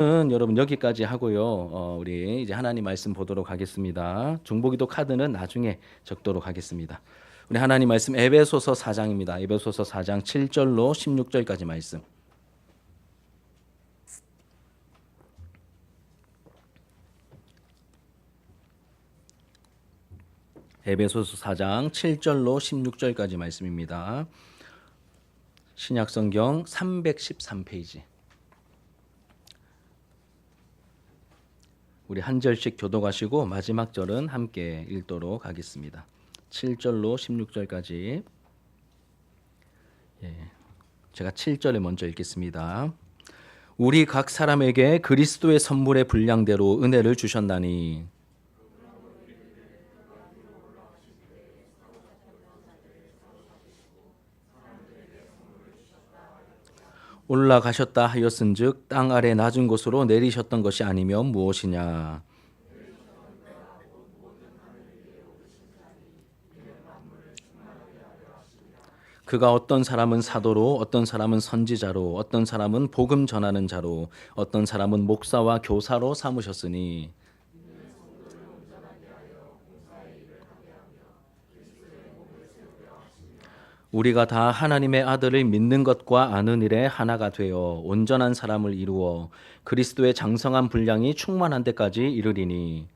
여러분 여기까지 하고요. 우리 이제 하나님 말씀 보도록 하겠습니다. 중보기도 카드는 나중에 적도록 하겠습니다. 우리 하나님 말씀 에베소서 4장입니다. 에베소서 4장 7절로 16절까지 말씀. 에베소서 4장 7절로 16절까지 말씀입니다. 신약성경 313페이지. 우리 한 절씩 교독하시고 마지막 절은 함께 읽도록 하겠습니다. 7절로 16절까지. 제가 7절에 먼저 읽겠습니다. 우리 각 사람에게 그리스도의 선물의 분량대로 은혜를 주셨나니 올라가셨다 하였은즉 땅 아래 낮은 곳으로 내리셨던 것이 아니면 무엇이냐. 그가 어떤 사람은 사도로, 어떤 사람은 선지자로, 어떤 사람은 복음 전하는 자로, 어떤 사람은 목사와 교사로 삼으셨으니 우리가 다 하나님의 아들을 믿는 것과 아는 일에 하나가 되어 온전한 사람을 이루어 그리스도의 장성한 분량이 충만한 데까지 이르리니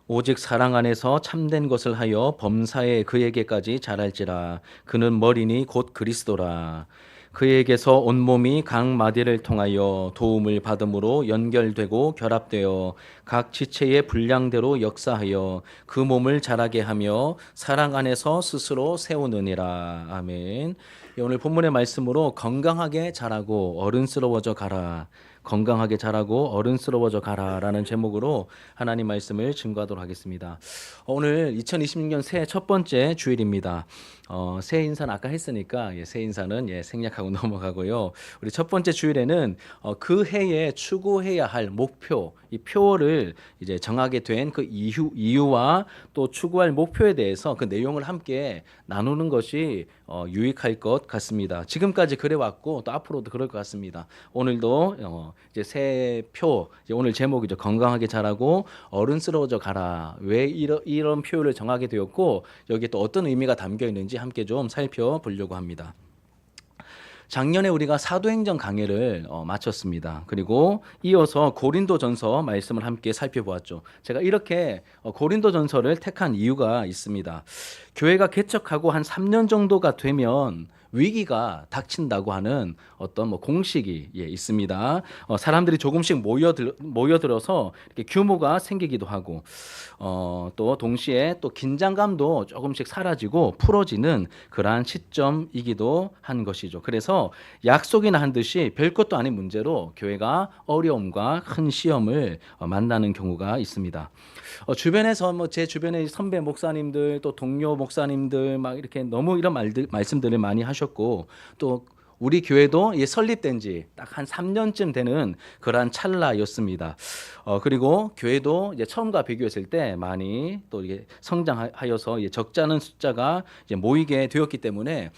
오직 사랑 안에서 참된 것을 하여 범사에 그에게까지 자랄지라. 그는 머리니 곧 그리스도라. 그에게서 온몸이 각 마디를 통하여 도움을 받음으로 연결되고 결합되어 각 지체의 분량대로 역사하여 그 몸을 자라게 하며 사랑 안에서 스스로 세우느니라. 아멘. 오늘 본문의 말씀으로 건강하게 자라고 어른스러워져 가라. 건강하게 자라고 어른스러워져 가라라는 제목으로 하나님 말씀을 증거하도록 하겠습니다. 오늘 2026년 새해 첫 번째 주일입니다. 새해 인사는 아까 했으니까 새해 인사는 생략하고 넘어가고요. 우리 첫 번째 주일에는 그 해에 추구해야 할 목표, 이 표를 이제 정하게 된 그 이유와 또 추구할 목표에 대해서 그 내용을 함께 나누는 것이 유익할 것 같습니다. 지금까지 그래왔고 또 앞으로도 그럴 것 같습니다. 오늘도 이제 새 표, 이제 오늘 제목이죠. 건강하게 자라고 어른스러워져 가라. 왜 이런 표현을 정하게 되었고 여기에 또 어떤 의미가 담겨 있는지 함께 좀 살펴보려고 합니다. 작년에 우리가 사도행전 강해를 마쳤습니다. 그리고 이어서 고린도전서 말씀을 함께 살펴보았죠. 제가 이렇게 고린도전서를 택한 이유가 있습니다. 교회가 개척하고 한 3년 정도가 되면 위기가 닥친다고 하는 어떤 공식이 있습니다. 사람들이 조금씩 모여들어서 이렇게 규모가 생기기도 하고 또 동시에 또 긴장감도 조금씩 사라지고 풀어지는 그러한 시점이기도 한 것이죠. 그래서 약속이나 한 듯이 별것도 아닌 문제로 교회가 어려움과 큰 시험을 만나는 경우가 있습니다. 주변에서 제 주변의 선배 목사님들 또 동료 목사님들 막 이렇게 너무 이런 말씀들을 많이 하셨고 또 우리 교회도 설립된 지 딱 한 3년쯤 되는 그러한 찰나였습니다. 그리고 교회도 이제 처음과 비교했을 때 많이 또 이게 성장하여서 적지 않은 숫자가 이제 모이게 되었기 때문에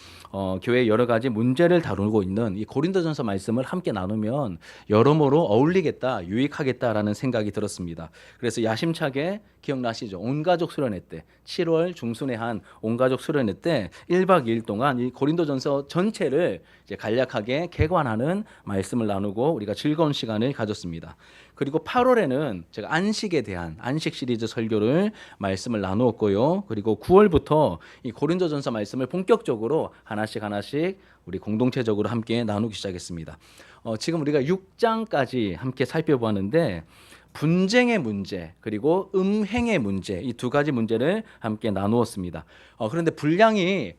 교회 여러 가지 문제를 다루고 있는 이 고린도전서 말씀을 함께 나누면 여러모로 어울리겠다, 유익하겠다라는 생각이 들었습니다. 그래서 야심차게 기억나시죠? 온가족 수련회 때 7월 중순에 한 온가족 수련회 때 1박 2일 동안 이 고린도전서 전체를 이제 간략하게 개관하는 말씀을 나누고 우리가 즐거운 시간을 가졌습니다. 그리고 8월에는 제가 안식에 대한 안식 시리즈 설교를 말씀을 나누었고요. 그리고 9월부터 이 고린도전서 말씀을 본격적으로 하나씩 우리 공동체적으로 함께 나누기 시작했습니다. 지금 우리가 6장까지 함께 살펴보았는데 분쟁의 문제 그리고 음행의 문제 이 두 가지 문제를 함께 나누었습니다. 그런데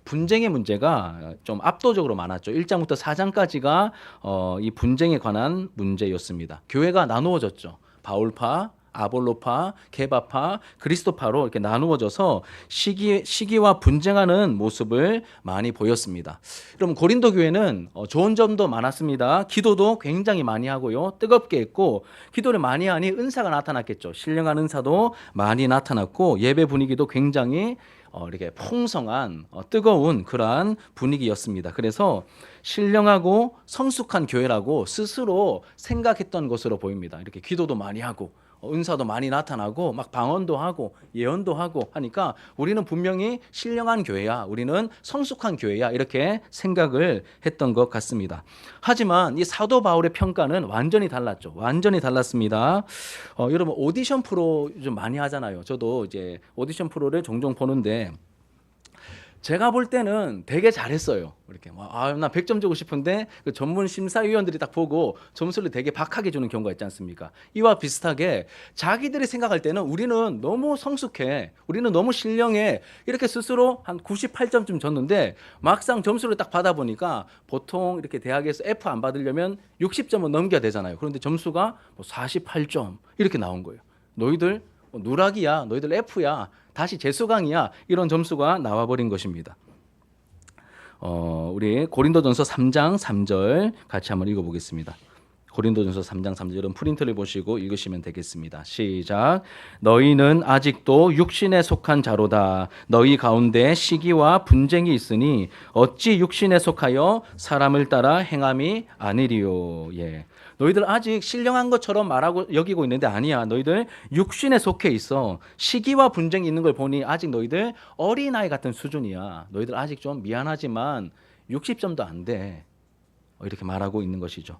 분쟁의 문제가 좀 압도적으로 많았죠. 1장부터 4장까지가 이 분쟁에 관한 문제였습니다. 교회가 나누어졌죠. 바울파 아볼로파, 게바파, 그리스도파로 이렇게 나누어져서 시기와 분쟁하는 모습을 많이 보였습니다. 여러분 고린도 교회는 좋은 점도 많았습니다. 기도도 굉장히 많이 하고요. 뜨겁게 했고 기도를 많이 하니 은사가 나타났겠죠. 신령한 은사도 많이 나타났고 예배 분위기도 굉장히 이렇게 풍성한 뜨거운 그러한 분위기였습니다. 그래서 신령하고 성숙한 교회라고 스스로 생각했던 것으로 보입니다. 이렇게 기도도 많이 하고 은사도 많이 나타나고 막 방언도 하고 예언도 하고 하니까 우리는 분명히 신령한 교회야, 우리는 성숙한 교회야 이렇게 생각을 했던 것 같습니다. 하지만 이 사도 바울의 평가는 완전히 달랐죠. 완전히 달랐습니다. 여러분 오디션 프로 좀 많이 하잖아요. 저도 이제 오디션 프로를 종종 보는데 제가 볼 때는 되게 잘했어요. 이렇게 나 100점 주고 싶은데 그 전문 심사위원들이 딱 보고 점수를 되게 박하게 주는 경우가 있지 않습니까? 이와 비슷하게 자기들이 생각할 때는 우리는 너무 성숙해, 우리는 너무 신령해 이렇게 스스로 한 98점쯤 줬는데 막상 점수를 딱 받아보니까 보통 이렇게 대학에서 F 안 받으려면 60점은 넘겨야 되잖아요. 그런데 점수가 48점 이렇게 나온 거예요. 너희들 누락이야, 너희들 F야, 다시 재수강이야 이런 점수가 나와버린 것입니다. 우리 고린도전서 3장 3절 같이 한번 읽어보겠습니다. 고린도전서 3장 3절 여러분 프린트를 보시고 읽으시면 되겠습니다. 시작. 너희는 아직도 육신에 속한 자로다. 너희 가운데 시기와 분쟁이 있으니 어찌 육신에 속하여 사람을 따라 행함이 아니리요. 예. 너희들 아직 신령한 것처럼 말하고 여기고 있는데 아니야. 너희들 육신에 속해 있어. 시기와 분쟁이 있는 걸 보니 아직 너희들 어린아이 같은 수준이야. 너희들 아직 좀 미안하지만 60점도 안 돼. 이렇게 말하고 있는 것이죠.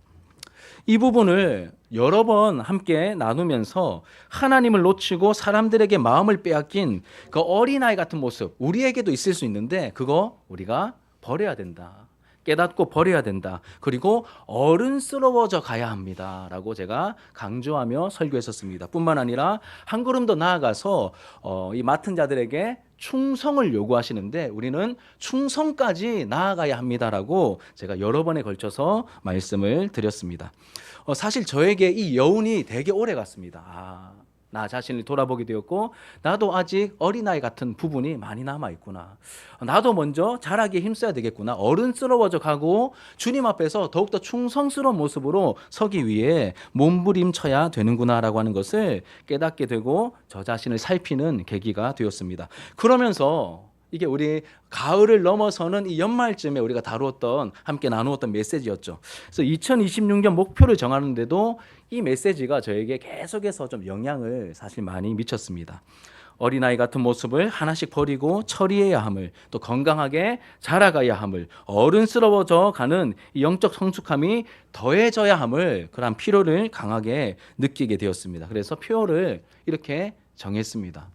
이 부분을 여러 번 함께 나누면서 하나님을 놓치고 사람들에게 마음을 빼앗긴 그 어린아이 같은 모습 우리에게도 있을 수 있는데 그거 우리가 버려야 된다. 깨닫고 버려야 된다. 그리고 어른스러워져 가야 합니다. 라고 제가 강조하며 설교했었습니다. 뿐만 아니라 한 걸음 더 나아가서 이 맡은 자들에게 충성을 요구하시는데 우리는 충성까지 나아가야 합니다라고 제가 여러 번에 걸쳐서 말씀을 드렸습니다. 사실 저에게 이 여운이 되게 오래 갔습니다. 나 자신을 돌아보게 되었고 나도 아직 어린아이 같은 부분이 많이 남아있구나. 나도 먼저 자라기에 힘써야 되겠구나. 어른스러워져 가고 주님 앞에서 더욱더 충성스러운 모습으로 서기 위해 몸부림쳐야 되는구나라고 하는 것을 깨닫게 되고 저 자신을 살피는 계기가 되었습니다. 그러면서 이게 우리 가을을 넘어서는 이 연말쯤에 우리가 다루었던 함께 나누었던 메시지였죠. 그래서 2026년 목표를 정하는데도 이 메시지가 저에게 계속해서 좀 영향을 사실 많이 미쳤습니다. 어린아이 같은 모습을 하나씩 버리고 처리해야 함을, 또 건강하게 자라가야 함을, 어른스러워져 가는 이 영적 성숙함이 더해져야 함을 그런 필요를 강하게 느끼게 되었습니다. 그래서 표를 이렇게 정했습니다.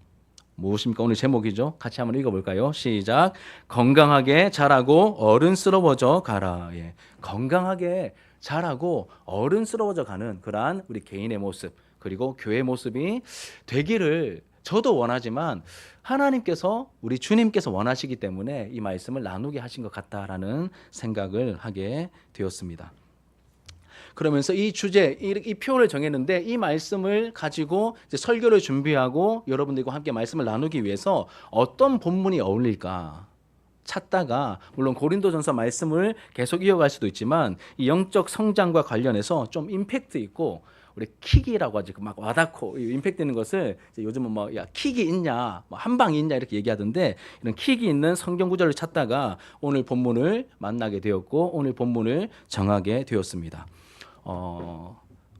무엇입니까? 오늘 제목이죠. 같이 한번 읽어볼까요? 시작. 건강하게 자라고 어른스러워져 가라. 예. 건강하게 자라고 어른스러워져 가는 그러한 우리 개인의 모습 그리고 교회의 모습이 되기를 저도 원하지만 하나님께서 우리 주님께서 원하시기 때문에 이 말씀을 나누게 하신 것 같다라는 생각을 하게 되었습니다. 그러면서 이 주제, 이 표를 정했는데 이 말씀을 가지고 이제 설교를 준비하고 여러분들과 함께 말씀을 나누기 위해서 어떤 본문이 어울릴까 찾다가 물론 고린도전서 말씀을 계속 이어갈 수도 있지만 이 영적 성장과 관련해서 좀 임팩트 있고 우리 킥이라고 하지 막 와닿고 임팩트 있는 것을 요즘은 뭐 야 킥이 있냐 뭐 한 방이 있냐 이렇게 얘기하던데 이런 킥이 있는 성경 구절을 찾다가 오늘 본문을 만나게 되었고 오늘 본문을 정하게 되었습니다.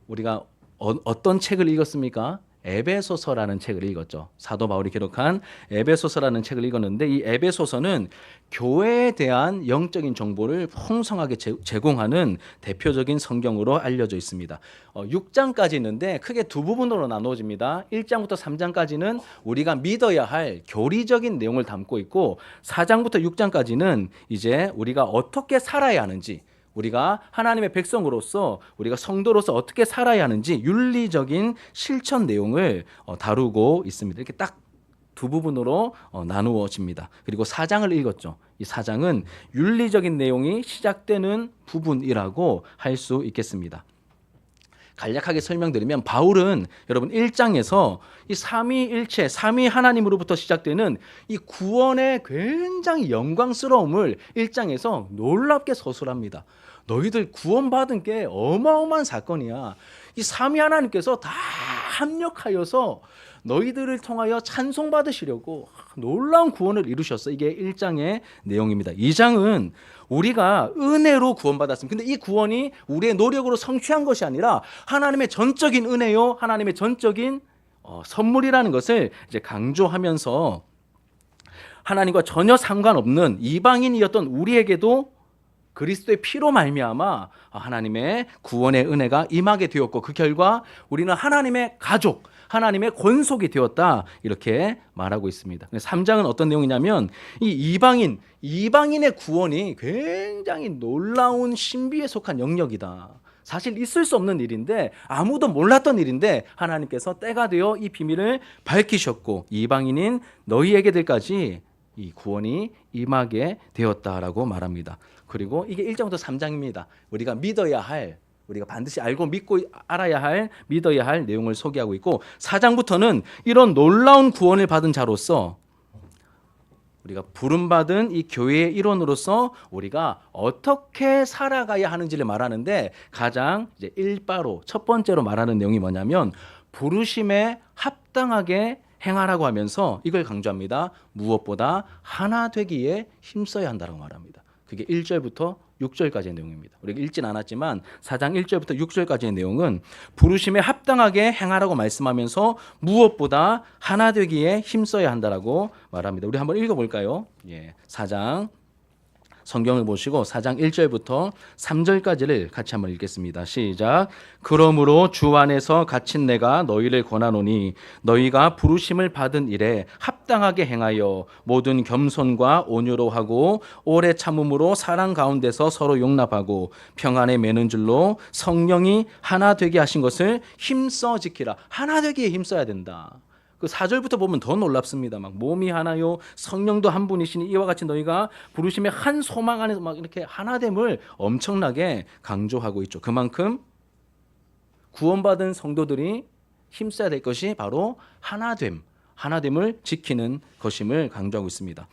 우리가 어떤 책을 읽었습니까? 에베소서라는 책을 읽었죠. 사도 바울이 기록한 에베소서라는 책을 읽었는데 이 에베소서는 교회에 대한 영적인 정보를 풍성하게 제공하는 대표적인 성경으로 알려져 있습니다. 6장까지 있는데 크게 두 부분으로 나누어집니다. 1장부터 3장까지는 우리가 믿어야 할 교리적인 내용을 담고 있고 4장부터 6장까지는 이제 우리가 어떻게 살아야 하는지 우리가 하나님의 백성으로서 우리가 성도로서 어떻게 살아야 하는지 윤리적인 실천 내용을 다루고 있습니다. 이렇게 딱 두 부분으로 나누어집니다. 그리고 4장을 읽었죠. 이 4장은 윤리적인 내용이 시작되는 부분이라고 할 수 있겠습니다. 간략하게 설명드리면 바울은 여러분 1장에서 이 삼위일체, 삼위 하나님으로부터 시작되는 이 구원의 굉장히 영광스러움을 1장에서 놀랍게 서술합니다. 너희들 구원받은 게 어마어마한 사건이야. 이 삼위 하나님께서 다 합력하여서 너희들을 통하여 찬송받으시려고 놀라운 구원을 이루셨어. 이게 1장의 내용입니다. 2장은 우리가 은혜로 구원받았습니다. 근데 이 구원이 우리의 노력으로 성취한 것이 아니라 하나님의 전적인 은혜요, 하나님의 전적인 선물이라는 것을 이제 강조하면서 하나님과 전혀 상관없는 이방인이었던 우리에게도 그리스도의 피로 말미암아 하나님의 구원의 은혜가 임하게 되었고, 그 결과 우리는 하나님의 가족, 하나님의 권속이 되었다, 이렇게 말하고 있습니다. 3장은 어떤 내용이냐면 이 이방인의 구원이 굉장히 놀라운 신비에 속한 영역이다. 사실 있을 수 없는 일인데, 아무도 몰랐던 일인데 하나님께서 때가 되어 이 비밀을 밝히셨고 이방인인 너희에게들까지 이 구원이 임하게 되었다라고 말합니다. 그리고 이게 1장부터 3장입니다. 우리가 믿어야 할, 우리가 반드시 알고 믿고 알아야 할, 믿어야 할 내용을 소개하고 있고, 4장부터는 이런 놀라운 구원을 받은 자로서 우리가 부름받은 이 교회의 일원으로서 우리가 어떻게 살아가야 하는지를 말하는데, 가장 이제 일바로 첫 번째로 말하는 내용이 뭐냐면 부르심에 합당하게 행하라고 하면서 이걸 강조합니다. 무엇보다 하나 되기에 힘써야 한다고 말합니다. 그게 1절부터 6절까지의 내용입니다. 우리가 읽진 않았지만 4장 1절부터 6절까지의 내용은 부르심에 합당하게 행하라고 말씀하면서 무엇보다 하나 되기에 힘써야 한다라고 말합니다. 우리 한번 읽어볼까요? 4장 성경을 보시고 4장 1절부터 3절까지를 같이 한번 읽겠습니다. 시작. 그러므로 주 안에서 갇힌 내가 너희를 권하노니 너희가 부르심을 받은 일에 합당하게 행하여 모든 겸손과 온유로 하고 오래 참음으로 사랑 가운데서 서로 용납하고 평안에 매는 줄로 성령이 하나 되게 하신 것을 힘써 지키라. 하나 되기에 힘써야 된다. 그 4절부터 보면 더 놀랍습니다. 막 몸이 하나요, 성령도 한 분이시니 이와 같이 너희가 부르심의 한 소망 안에서 막 이렇게 하나됨을 엄청나게 강조하고 있죠. 그만큼 구원받은 성도들이 힘써야 될 것이 바로 하나됨을 지키는 것임을 강조하고 있습니다.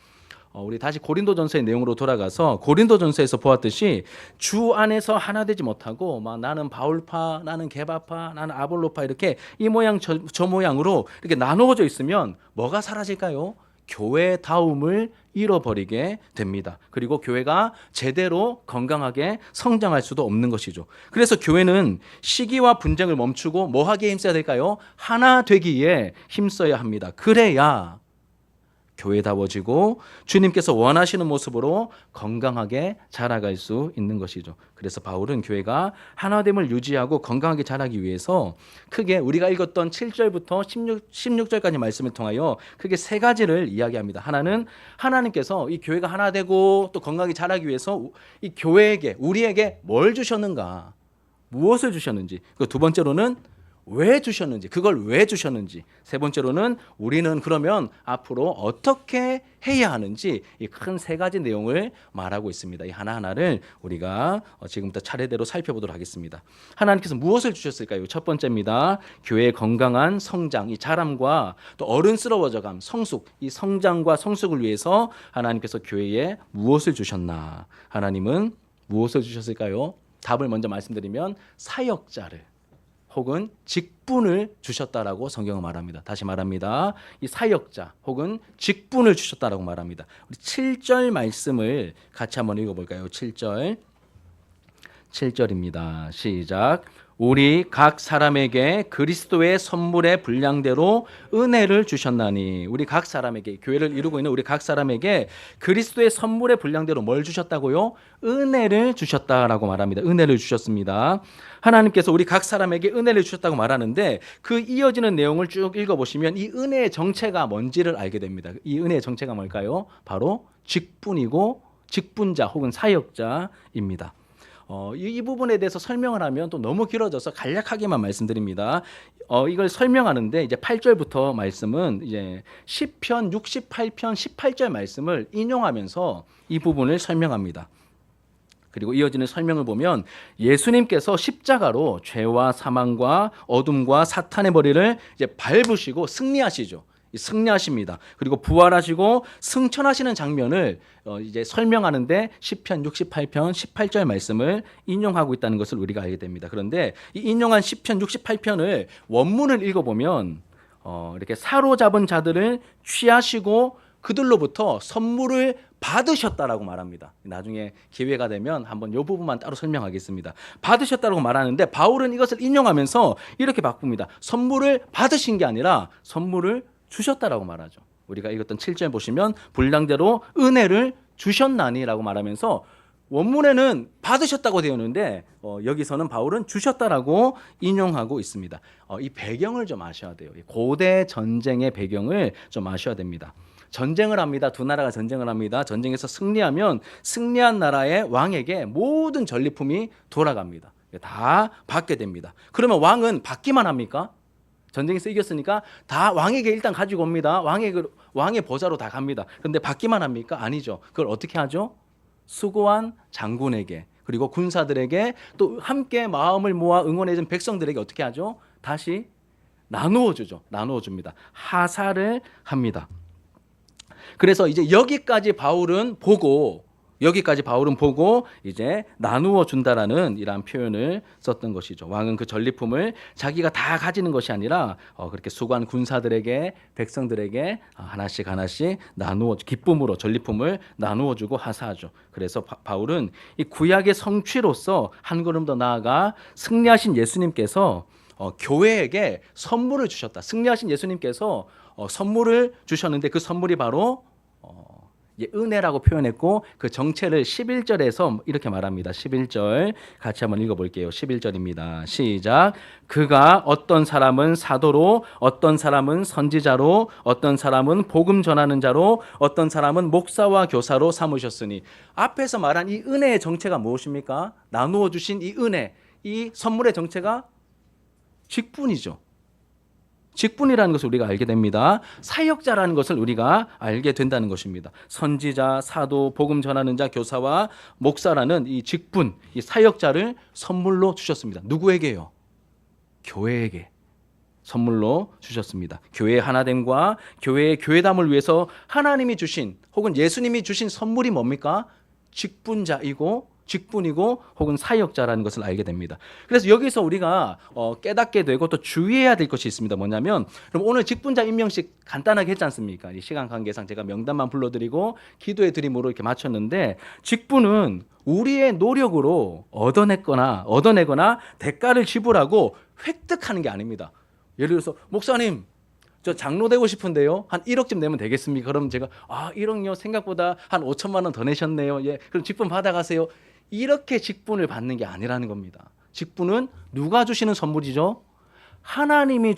우리 다시 고린도전서의 내용으로 돌아가서 고린도전서에서 보았듯이 주 안에서 하나 되지 못하고 막 나는 바울파, 나는 게바파, 나는 아볼로파 이렇게 이 모양 저 모양으로 이렇게 나누어져 있으면 뭐가 사라질까요? 교회다움을 잃어버리게 됩니다. 그리고 교회가 제대로 건강하게 성장할 수도 없는 것이죠. 그래서 교회는 시기와 분쟁을 멈추고 뭐 하기에 힘써야 될까요? 하나 되기에 힘써야 합니다. 그래야 교회다워지고 주님께서 원하시는 모습으로 건강하게 자라갈 수 있는 것이죠. 그래서 바울은 교회가 하나됨을 유지하고 건강하게 자라기 위해서 크게 우리가 읽었던 7절부터 16절까지 말씀을 통하여 크게 세 가지를 이야기합니다. 하나는 하나님께서 이 교회가 하나 되고 또 건강하게 자라기 위해서 이 교회에게, 우리에게 뭘 주셨는가, 무엇을 주셨는지, 두 번째로는 왜 주셨는지, 그걸 왜 주셨는지, 세 번째로는 우리는 그러면 앞으로 어떻게 해야 하는지, 이 큰 세 가지 내용을 말하고 있습니다. 이 하나하나를 우리가 지금부터 차례대로 살펴보도록 하겠습니다. 하나님께서 무엇을 주셨을까요? 첫 번째입니다. 교회의 건강한 성장, 이 자람과 또 어른스러워져감, 성숙, 이 성장과 성숙을 위해서 하나님께서 교회에 무엇을 주셨나? 하나님은 무엇을 주셨을까요? 답을 먼저 말씀드리면 사역자를 혹은 직분을 주셨다라고 성경은 말합니다. 다시 말합니다. 이 사역자 혹은 직분을 주셨다라고 말합니다. 우리 7절 말씀을 같이 한번 읽어볼까요? 7절입니다. 시작. 우리 각 사람에게 그리스도의 선물의 분량대로 은혜를 주셨나니, 우리 각 사람에게, 교회를 이루고 있는 우리 각 사람에게 그리스도의 선물의 분량대로 뭘 주셨다고요? 은혜를 주셨다라고 말합니다. 은혜를 주셨습니다. 하나님께서 우리 각 사람에게 은혜를 주셨다고 말하는데 그 이어지는 내용을 쭉 읽어보시면 이 은혜의 정체가 뭔지를 알게 됩니다. 이 은혜의 정체가 뭘까요? 바로 직분이고 직분자 혹은 사역자입니다. 이 부분에 대해서 설명을 하면 또 너무 길어져서 간략하게만 말씀드립니다. 이걸 설명하는데 이제 8절부터 말씀은 이제 시편 68편 18절 말씀을 인용하면서 이 부분을 설명합니다. 그리고 이어지는 설명을 보면 예수님께서 십자가로 죄와 사망과 어둠과 사탄의 머리를 이제 밟으시고 승리하시죠. 승리하십니다. 그리고 부활하시고 승천하시는 장면을 이제 설명하는데 시편 68편 18절 말씀을 인용하고 있다는 것을 우리가 알게 됩니다. 그런데 이 인용한 시편 68편을 원문을 읽어보면 이렇게 사로잡은 자들을 취하시고 그들로부터 선물을 받으셨다라고 말합니다. 나중에 기회가 되면 한번 이 부분만 따로 설명하겠습니다. 받으셨다라고 말하는데 바울은 이것을 인용하면서 이렇게 바꿉니다. 선물을 받으신 게 아니라 선물을 주셨다라고 말하죠. 우리가 읽었던 7절 보시면 분량대로 은혜를 주셨나니라고 말하면서 원문에는 받으셨다고 되어 있는데 여기서는 바울은 주셨다라고 인용하고 있습니다. 이 배경을 좀 아셔야 돼요. 고대 전쟁의 배경을 좀 아셔야 됩니다. 전쟁을 합니다. 두 나라가 전쟁을 합니다. 전쟁에서 승리하면 승리한 나라의 왕에게 모든 전리품이 돌아갑니다. 다 받게 됩니다. 그러면 왕은 받기만 합니까? 전쟁에서 이겼으니까 다 왕에게 일단 가지고 옵니다. 왕의 보좌로 다 갑니다. 그런데 받기만 합니까? 아니죠. 그걸 어떻게 하죠? 수고한 장군에게 그리고 군사들에게 또 함께 마음을 모아 응원해준 백성들에게 어떻게 하죠? 다시 나누어 주죠. 나누어 줍니다. 하사를 합니다. 그래서 이제 여기까지 바울은 보고 이제 나누어 준다라는 이러한 표현을 썼던 것이죠. 왕은 그 전리품을 자기가 다 가지는 것이 아니라 그렇게 수고한 군사들에게 백성들에게 하나씩 나누어 기쁨으로 전리품을 나누어 주고 하사하죠. 그래서 바울은 이 구약의 성취로서 한 걸음 더 나아가 승리하신 예수님께서 교회에게 선물을 주셨다. 승리하신 예수님께서 선물을 주셨는데 그 선물이 바로 은혜라고 표현했고 그 정체를 11절에서 이렇게 말합니다. 11절 같이 한번 읽어볼게요. 11절입니다. 시작. 그가 어떤 사람은 사도로 어떤 사람은 선지자로 어떤 사람은 복음 전하는 자로 어떤 사람은 목사와 교사로 삼으셨으니 앞에서 말한 이 은혜의 정체가 무엇입니까? 나누어 주신 이 은혜, 이 선물의 정체가 직분이죠. 직분이라는 것을 우리가 알게 됩니다. 사역자라는 것을 우리가 알게 된다는 것입니다. 선지자, 사도, 복음 전하는 자, 교사와 목사라는 이 직분, 이 사역자를 선물로 주셨습니다. 누구에게요? 교회에게 선물로 주셨습니다. 교회의 하나됨과 교회의 교회담을 위해서 하나님이 주신 혹은 예수님이 주신 선물이 뭡니까? 직분이고 혹은 사역자라는 것을 알게 됩니다. 그래서 여기서 우리가 깨닫게 되고 또 주의해야 될 것이 있습니다. 뭐냐면 그럼 오늘 직분자 임명식 간단하게 했지 않습니까? 이 시간 관계상 제가 명단만 불러드리고 기도의 드림으로 이렇게 마쳤는데 직분은 우리의 노력으로 얻어내거나 대가를 지불하고 획득하는 게 아닙니다. 예를 들어서 목사님 저 장로 되고 싶은데요. 한 1억쯤 내면 되겠습니까? 그럼 제가 1억요 생각보다 한 5천만 원 더 내셨네요. 예, 그럼 직분 받아가세요. 이렇게 직분을 받는 게 아니라는 겁니다. 직분은 누가 주시는 선물이죠? 하나님이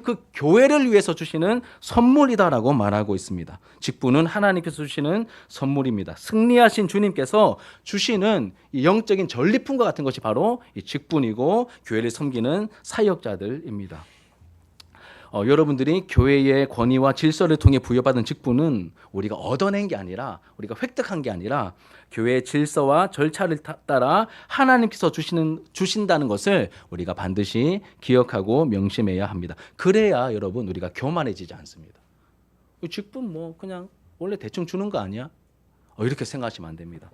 그 교회를 위해서 주시는 선물이다라고 말하고 있습니다. 직분은 하나님께서 주시는 선물입니다. 승리하신 주님께서 주시는 이 영적인 전리품과 같은 것이 바로 이 직분이고 교회를 섬기는 사역자들입니다. 여러분들이 교회의 권위와 질서를 통해 부여받은 직분은 우리가 얻어낸 게 아니라 우리가 획득한 게 아니라 교회의 질서와 절차를 따라 하나님께서 주신다는 것을 우리가 반드시 기억하고 명심해야 합니다. 그래야 여러분 우리가 교만해지지 않습니다. 직분 그냥 원래 대충 주는 거 아니야? 이렇게 생각하시면 안 됩니다.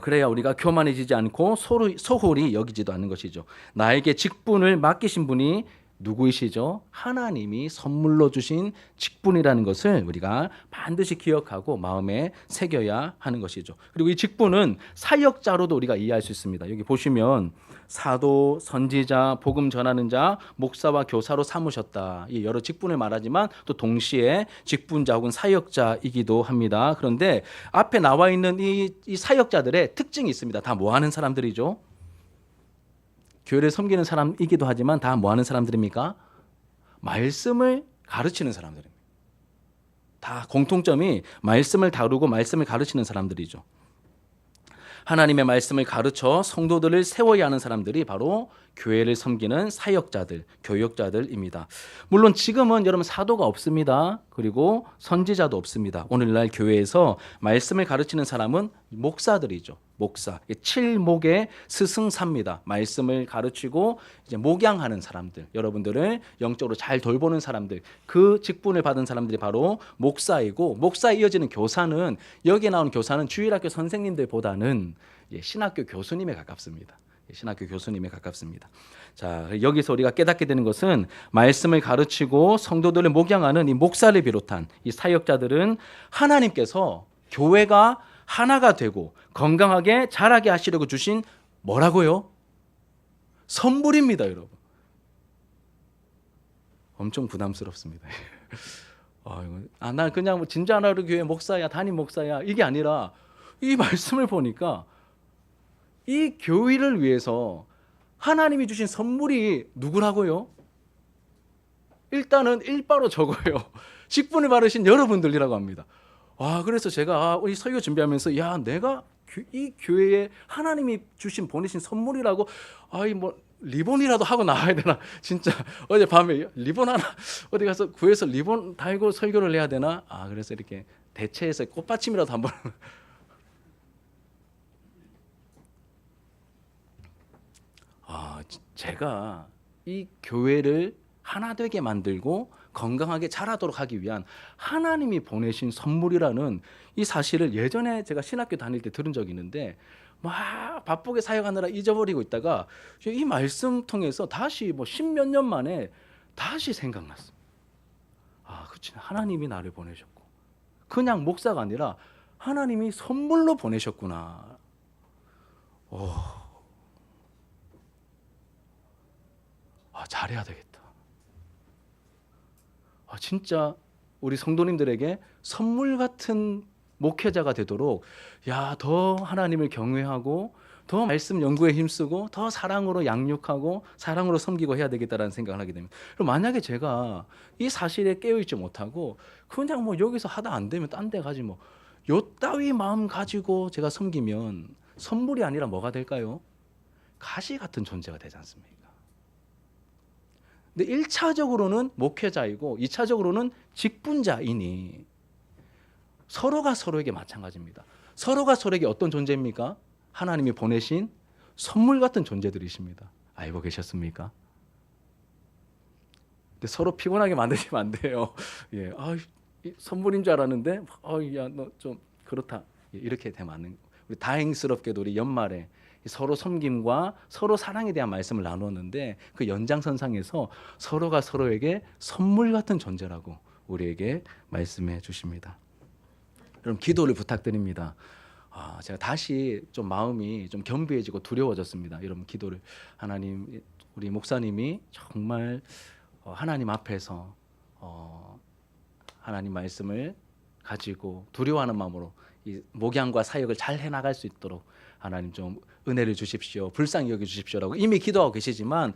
그래야 우리가 교만해지지 않고 소홀히 여기지도 않는 것이죠. 나에게 직분을 맡기신 분이 누구이시죠? 하나님이 선물로 주신 직분이라는 것을 우리가 반드시 기억하고 마음에 새겨야 하는 것이죠. 그리고 이 직분은 사역자로도 우리가 이해할 수 있습니다. 여기 보시면 사도, 선지자, 복음 전하는 자, 목사와 교사로 삼으셨다. 이 여러 직분을 말하지만 또 동시에 직분자 혹은 사역자이기도 합니다. 그런데 앞에 나와 있는 이 사역자들의 특징이 있습니다. 다 뭐 하는 사람들이죠? 교회를 섬기는 사람이기도 하지만 다 뭐 하는 사람들입니까? 말씀을 가르치는 사람들입니다. 다 공통점이 말씀을 다루고 말씀을 가르치는 사람들이죠. 하나님의 말씀을 가르쳐 성도들을 세워야 하는 사람들이 바로 교회를 섬기는 사역자들, 교역자들입니다. 물론 지금은 여러분 사도가 없습니다. 그리고 선지자도 없습니다. 오늘날 교회에서 말씀을 가르치는 사람은 목사들이죠. 목사, 칠목의 스승사입니다. 말씀을 가르치고 이제 목양하는 사람들, 여러분들을 영적으로 잘 돌보는 사람들, 그 직분을 받은 사람들이 바로 목사이고, 목사에 이어지는 교사는, 여기에 나오는 교사는 주일학교 선생님들보다는 신학교 교수님에 가깝습니다. 신학교 교수님에 가깝습니다. 자, 여기서 우리가 깨닫게 되는 것은 말씀을 가르치고 성도들을 목양하는 이 목사를 비롯한 이 사역자들은 하나님께서 교회가 하나가 되고 건강하게 자라게 하시려고 주신 뭐라고요? 선물입니다, 여러분. 엄청 부담스럽습니다. 난 그냥 진자나루 교회 목사야, 담임 목사야, 이게 아니라 이 말씀을 보니까 이 교회를 위해서 하나님이 주신 선물이 누구라고요? 일단은 일바로 적어요. 직분을 받으신 여러분들이라고 합니다. 그래서 제가 우리 설교 준비하면서 내가 이 교회에 하나님이 주신 보내신 선물이라고 리본이라도 하고 나와야 되나? 진짜 어제 밤에 리본 하나 어디 가서 구해서 리본 달고 설교를 해야 되나? 그래서 이렇게 대체해서 꽃받침이라도 한번 제가 이 교회를 하나 되게 만들고 건강하게 자라도록 하기 위한 하나님이 보내신 선물이라는 이 사실을 예전에 제가 신학교 다닐 때 들은 적이 있는데 막 바쁘게 사역하느라 잊어버리고 있다가 이 말씀 통해서 다시 십몇 년 만에 다시 생각났어요. 그치, 하나님이 나를 보내셨고 그냥 목사가 아니라 하나님이 선물로 보내셨구나. 잘해야 되겠다. 진짜 우리 성도님들에게 선물 같은 목회자가 되도록 더 하나님을 경외하고 더 말씀 연구에 힘쓰고 더 사랑으로 양육하고 사랑으로 섬기고 해야 되겠다라는 생각을 하게 됩니다. 그럼 만약에 제가 이 사실에 깨어있지 못하고 그냥 여기서 하다 안 되면 딴 데 가지 요 따위 마음 가지고 제가 섬기면 선물이 아니라 뭐가 될까요? 가시 같은 존재가 되지 않습니까? 근데 1차적으로는 목회자이고 2차적으로는 직분자이니 서로가 서로에게 마찬가지입니다. 서로가 서로에게 어떤 존재입니까? 하나님이 보내신 선물 같은 존재들이십니다. 알고 계셨습니까? 근데 서로 피곤하게 만드시면 안 돼요. 선물인 줄 알았는데 너 좀 그렇다. 이렇게 되면 안 돼요. 우리 다행스럽게도 우리 연말에 서로 섬김과 서로 사랑에 대한 말씀을 나누었는데 그 연장선상에서 서로가 서로에게 선물 같은 존재라고 우리에게 말씀해 주십니다. 여러분 기도를 부탁드립니다. 제가 다시 좀 마음이 좀 겸비해지고 두려워졌습니다. 여러분 기도를 하나님, 우리 목사님이 정말 하나님 앞에서 하나님 말씀을 가지고 두려워하는 마음으로 이 목양과 사역을 잘 해나갈 수 있도록 하나님 좀 은혜를 주십시오. 불쌍히 여겨주십시오라고 이미 기도하고 계시지만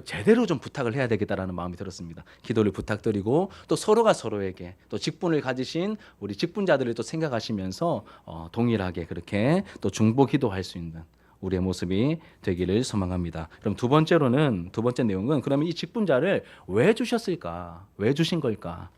제대로 좀 부탁을 해야 되겠다라는 마음이 들었습니다. 기도를 부탁드리고 또 서로가 서로에게 또 직분을 가지신 우리 직분자들을 또 생각하시면서 동일하게 그렇게 또 중보 기도할 수 있는 우리의 모습이 되기를 소망합니다. 그럼 두 번째 내용은 그러면 이 직분자를 왜 주셨을까? 왜 주신 걸까?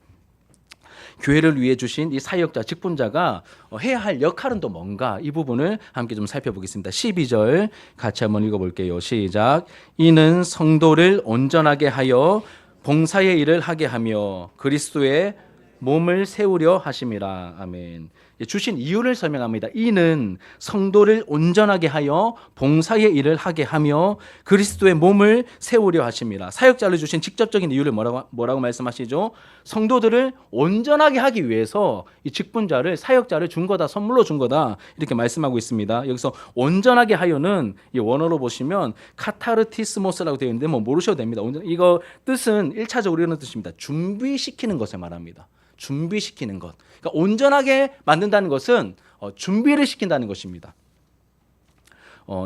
교회를 위해 주신 이 사역자, 직분자가 해야 할 역할은 또 뭔가, 이 부분을 함께 좀 살펴보겠습니다. 12절 같이 한번 읽어볼게요. 시작. 이는 성도를 온전하게 하여 봉사의 일을 하게 하며 그리스도의 몸을 세우려 하심이라. 아멘. 주신 이유를 설명합니다. 이는 성도를 온전하게 하여 봉사의 일을 하게 하며 그리스도의 몸을 세우려 하심이라. 사역자를 주신 직접적인 이유를 뭐라고 말씀하시죠? 성도들을 온전하게 하기 위해서 이 직분자를, 사역자를 준 거다, 선물로 준 거다, 이렇게 말씀하고 있습니다. 여기서 온전하게 하여는 이 원어로 보시면 카타르티스모스라고 되어 있는데 모르셔도 됩니다. 이거 뜻은 1차적으로 이런 뜻입니다. 준비시키는 것을 말합니다. 준비시키는 것. 그러니까 온전하게 만든다는 것은 준비를 시킨다는 것입니다.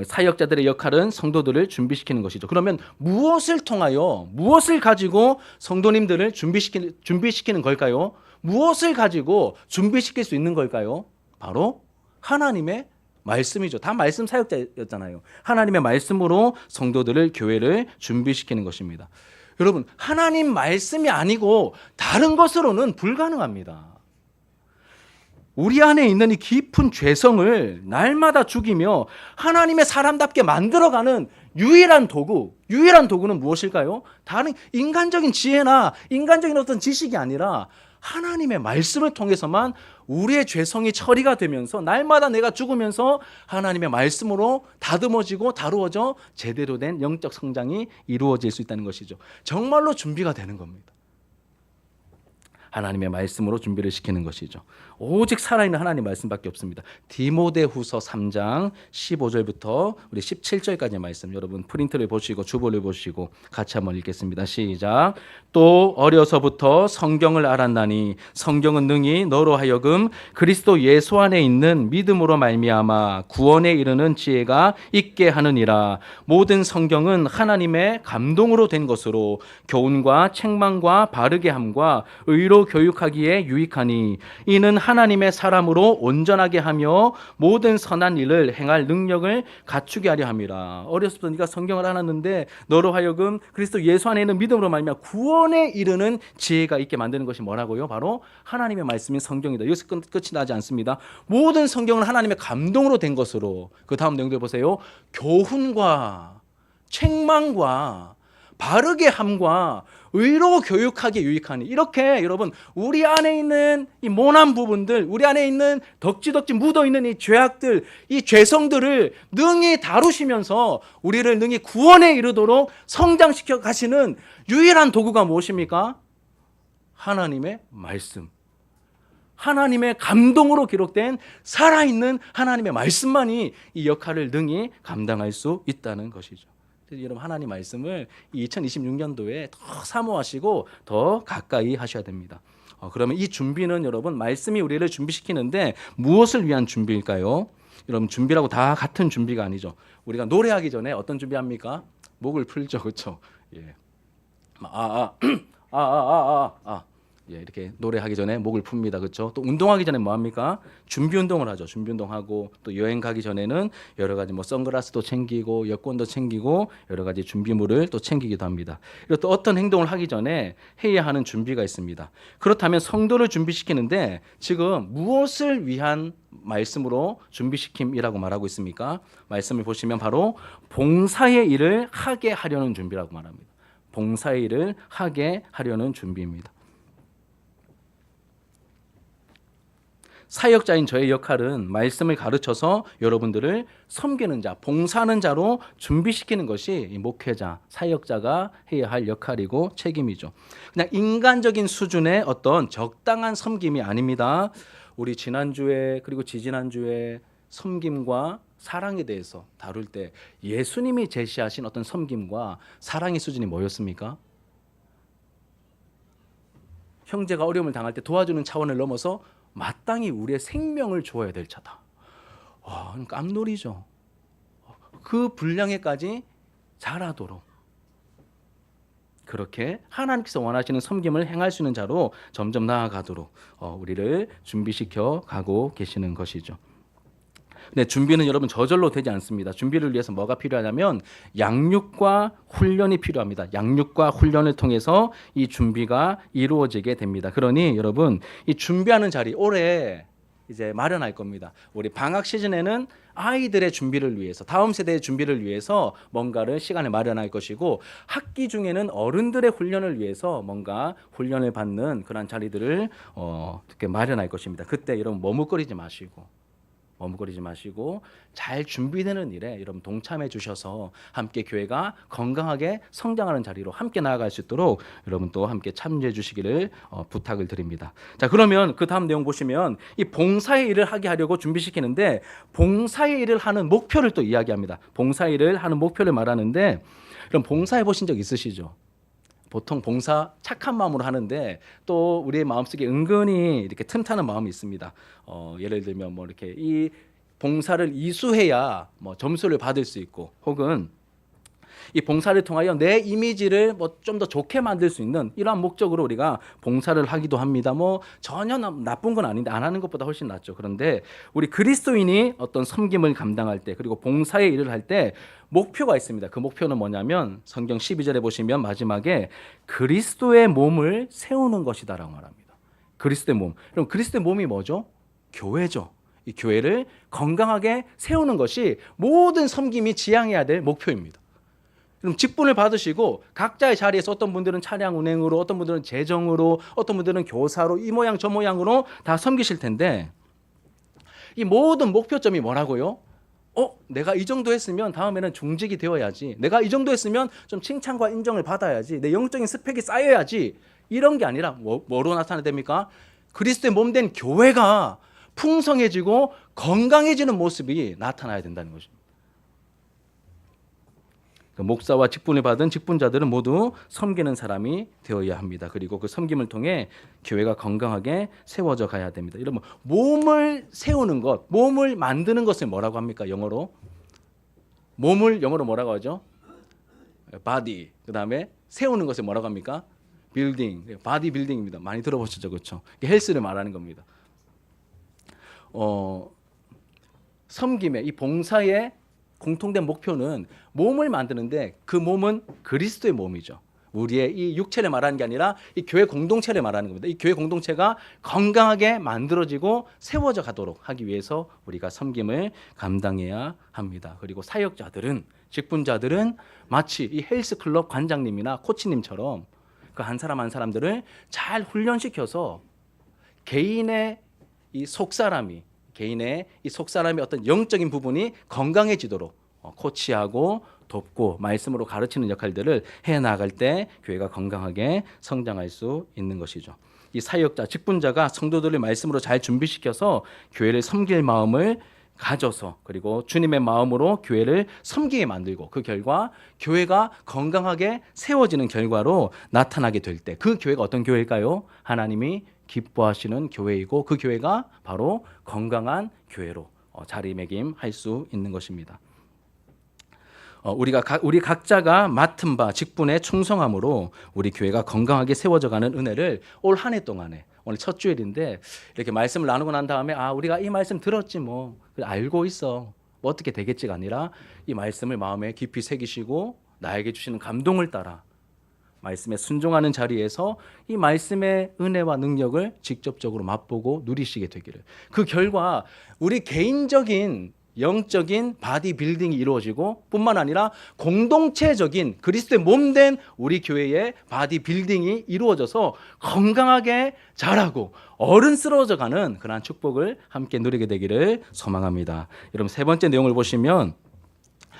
사역자들의 역할은 성도들을 준비시키는 것이죠. 그러면 무엇을 통하여, 무엇을 가지고 성도님들을 준비시키는 걸까요? 무엇을 가지고 준비시킬 수 있는 걸까요? 바로 하나님의 말씀이죠. 다 말씀 사역자였잖아요. 하나님의 말씀으로 성도들을, 교회를 준비시키는 것입니다. 여러분, 하나님 말씀이 아니고 다른 것으로는 불가능합니다. 우리 안에 있는 이 깊은 죄성을 날마다 죽이며 하나님의 사람답게 만들어가는 유일한 도구는 무엇일까요? 다른 인간적인 지혜나 인간적인 어떤 지식이 아니라 하나님의 말씀을 통해서만 우리의 죄성이 처리가 되면서 날마다 내가 죽으면서 하나님의 말씀으로 다듬어지고 다루어져 제대로 된 영적 성장이 이루어질 수 있다는 것이죠. 정말로 준비가 되는 겁니다. 하나님의 말씀으로 준비를 시키는 것이죠. 오직 살아있는 하나님 말씀밖에 없습니다. 디모데후서 3장 15절부터 우리 17절까지의 말씀, 여러분 프린트를 보시고 주보를 보시고 같이 한번 읽겠습니다. 시작. 또 어려서부터 성경을 알았나니 성경은 능히 너로 하여금 그리스도 예수 안에 있는 믿음으로 말미암아 구원에 이르는 지혜가 있게 하느니라. 모든 성경은 하나님의 감동으로 된 것으로 교훈과 책망과 바르게 함과 의로 교육하기에 유익하니 이는 하나님의 사람으로 온전하게 하며 모든 선한 일을 행할 능력을 갖추게 하려 함이라. 어렸을 때가 성경을 알았는데 너로 하여금 그리스도 예수 안에 있는 믿음으로 말미암아 구원에 이르는 지혜가 있게 만드는 것이 뭐라고요? 바로 하나님의 말씀인 성경이다. 여기서 끝이 나지 않습니다. 모든 성경은 하나님의 감동으로 된 것으로, 그 다음 내용들 보세요. 교훈과 책망과 바르게 함과 의로 교육하기에 유익하니. 이렇게 여러분, 우리 안에 있는 이 모난 부분들, 우리 안에 있는 덕지덕지 묻어있는 이 죄악들, 이 죄성들을 능히 다루시면서 우리를 능히 구원에 이르도록 성장시켜 가시는 유일한 도구가 무엇입니까? 하나님의 말씀, 하나님의 감동으로 기록된 살아있는 하나님의 말씀만이 이 역할을 능히 감당할 수 있다는 것이죠. 여러분, 하나님 말씀을 2026년도에 더 사모하시고 더 가까이 하셔야 됩니다. 그러면 이 준비는 여러분, 말씀이 우리를 준비시키는데 무엇을 위한 준비일까요? 여러분, 준비라고 다 같은 준비가 아니죠. 우리가 노래하기 전에 어떤 준비합니까? 목을 풀죠, 그렇죠? 예. 예, 이렇게 노래하기 전에 목을 풉니다. 그렇죠? 또 운동하기 전에 뭐 합니까? 준비 운동을 하죠. 준비 운동하고 또 여행 가기 전에는 여러 가지 뭐 선글라스도 챙기고 여권도 챙기고 여러 가지 준비물을 또 챙기기도 합니다. 그리고 또 어떤 행동을 하기 전에 해야 하는 준비가 있습니다. 그렇다면 성도를 준비시키는데 지금 무엇을 위한 말씀으로 준비시킴이라고 말하고 있습니까? 말씀을 보시면 바로 봉사의 일을 하게 하려는 준비라고 말합니다. 봉사의 일을 하게 하려는 준비입니다. 사역자인 저의 역할은 말씀을 가르쳐서 여러분들을 섬기는 자, 봉사하는 자로 준비시키는 것이 목회자, 사역자가 해야 할 역할이고 책임이죠. 그냥 인간적인 수준의 어떤 적당한 섬김이 아닙니다. 우리 지난주에 그리고 지지난주에 섬김과 사랑에 대해서 다룰 때 예수님이 제시하신 어떤 섬김과 사랑의 수준이 뭐였습니까? 형제가 어려움을 당할 때 도와주는 차원을 넘어서 마땅히 우리의 생명을 주어야 될 자다. 깜놀이죠. 그 분량에까지 잘하도록 그렇게 하나님께서 원하시는 섬김을 행할 수 있는 자로 점점 나아가도록 우리를 준비시켜 가고 계시는 것이죠. 근데 준비는 여러분 저절로 되지 않습니다. 준비를 위해서 뭐가 필요하냐면 양육과 훈련이 필요합니다. 양육과 훈련을 통해서 이 준비가 이루어지게 됩니다. 그러니 여러분, 이 준비하는 자리 올해 이제 마련할 겁니다. 우리 방학 시즌에는 아이들의 준비를 위해서, 다음 세대의 준비를 위해서 뭔가를 시간을 마련할 것이고, 학기 중에는 어른들의 훈련을 위해서 뭔가 훈련을 받는 그런 자리들을 이렇게 마련할 것입니다. 그때 여러분 머뭇거리지 마시고 잘 준비되는 일에 여러분 동참해 주셔서 함께 교회가 건강하게 성장하는 자리로 함께 나아갈 수 있도록 여러분 또 함께 참여해 주시기를 부탁을 드립니다. 자, 그러면 그 다음 내용 보시면 이 봉사의 일을 하게 하려고 준비시키는데 봉사의 일을 하는 목표를 또 이야기합니다. 봉사의 일을 하는 목표를 말하는데, 그럼 봉사해 보신 적 있으시죠? 보통 봉사 착한 마음으로 하는데 또 우리의 마음속에 은근히 이렇게 틈타는 마음이 있습니다. 예를 들면 뭐 이렇게 이 봉사를 이수해야 뭐 점수를 받을 수 있고, 혹은 이 봉사를 통하여 내 이미지를 뭐 좀 더 좋게 만들 수 있는 이러한 목적으로 우리가 봉사를 하기도 합니다. 뭐 전혀 나쁜 건 아닌데 안 하는 것보다 훨씬 낫죠. 그런데 우리 그리스도인이 어떤 섬김을 감당할 때 그리고 봉사의 일을 할 때 목표가 있습니다. 그 목표는 뭐냐면 성경 12절에 보시면 마지막에 그리스도의 몸을 세우는 것이다라고 말합니다. 그리스도의 몸. 그럼 그리스도의 몸이 뭐죠? 교회죠. 이 교회를 건강하게 세우는 것이 모든 섬김이 지향해야 될 목표입니다. 그럼 직분을 받으시고 각자의 자리에서 어떤 분들은 차량 운행으로, 어떤 분들은 재정으로, 어떤 분들은 교사로 이 모양 저 모양으로 다 섬기실 텐데 이 모든 목표점이 뭐라고요? 내가 이 정도 했으면 다음에는 중직이 되어야지. 내가 이 정도 했으면 좀 칭찬과 인정을 받아야지. 내 영적인 스펙이 쌓여야지. 이런 게 아니라 뭐로 나타나야 됩니까? 그리스도의 몸된 교회가 풍성해지고 건강해지는 모습이 나타나야 된다는 것입니다. 목사와 직분을 받은 직분자들은 모두 섬기는 사람이 되어야 합니다. 그리고 그 섬김을 통해 교회가 건강하게 세워져 가야 됩니다. 이러면 몸을 세우는 것, 몸을 만드는 것을 뭐라고 합니까? 영어로 몸을 영어로 뭐라고 하죠? body. 그다음에 세우는 것을 뭐라고 합니까? building. body building입니다. 많이 들어보셨죠, 그렇죠? 헬스를 말하는 겁니다. 섬김의 이 봉사의 공통된 목표는 몸을 만드는데 그 몸은 그리스도의 몸이죠. 우리의 이 육체를 말하는 게 아니라 이 교회 공동체를 말하는 겁니다. 이 교회 공동체가 건강하게 만들어지고 세워져 가도록 하기 위해서 우리가 섬김을 감당해야 합니다. 그리고 사역자들은, 직분자들은 마치 이 헬스클럽 관장님이나 코치님처럼 그 한 사람 한 사람들을 잘 훈련시켜서 개인의 이 속사람이 어떤 영적인 부분이 건강해지도록 코치하고 돕고 말씀으로 가르치는 역할들을 해나갈 때 교회가 건강하게 성장할 수 있는 것이죠. 이 사역자, 직분자가 성도들을 말씀으로 잘 준비시켜서 교회를 섬길 마음을 가져서 그리고 주님의 마음으로 교회를 섬기게 만들고 그 결과 교회가 건강하게 세워지는 결과로 나타나게 될 때 그 교회가 어떤 교회일까요? 하나님이 기뻐하시는 교회이고 그 교회가 바로 건강한 교회로 자리매김할 수 있는 것입니다. 우리 각자가 맡은 바 직분에 충성함으로 우리 교회가 건강하게 세워져가는 은혜를 올 한 해 동안에 오늘 첫 주일인데 이렇게 말씀을 나누고 난 다음에 우리가 이 말씀 들었지 뭐 알고 있어 뭐 어떻게 되겠지가 아니라 이 말씀을 마음에 깊이 새기시고 나에게 주시는 감동을 따라 말씀에 순종하는 자리에서 이 말씀의 은혜와 능력을 직접적으로 맛보고 누리시게 되기를. 그 결과 우리 개인적인 영적인 바디 빌딩이 이루어지고 뿐만 아니라 공동체적인 그리스도의 몸된 우리 교회의 바디 빌딩이 이루어져서 건강하게 자라고 어른스러워져가는 그러한 축복을 함께 누리게 되기를 소망합니다. 여러분 세 번째 내용을 보시면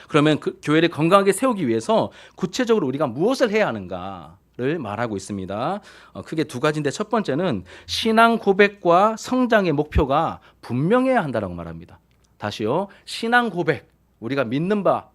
그러면 그 교회를 건강하게 세우기 위해서 구체적으로 우리가 무엇을 해야 하는가를 말하고 있습니다. 크게 두 가지인데 첫 번째는 신앙 고백과 성장의 목표가 분명해야 한다고 말합니다. 다시요. 신앙 고백, 우리가 믿는 바,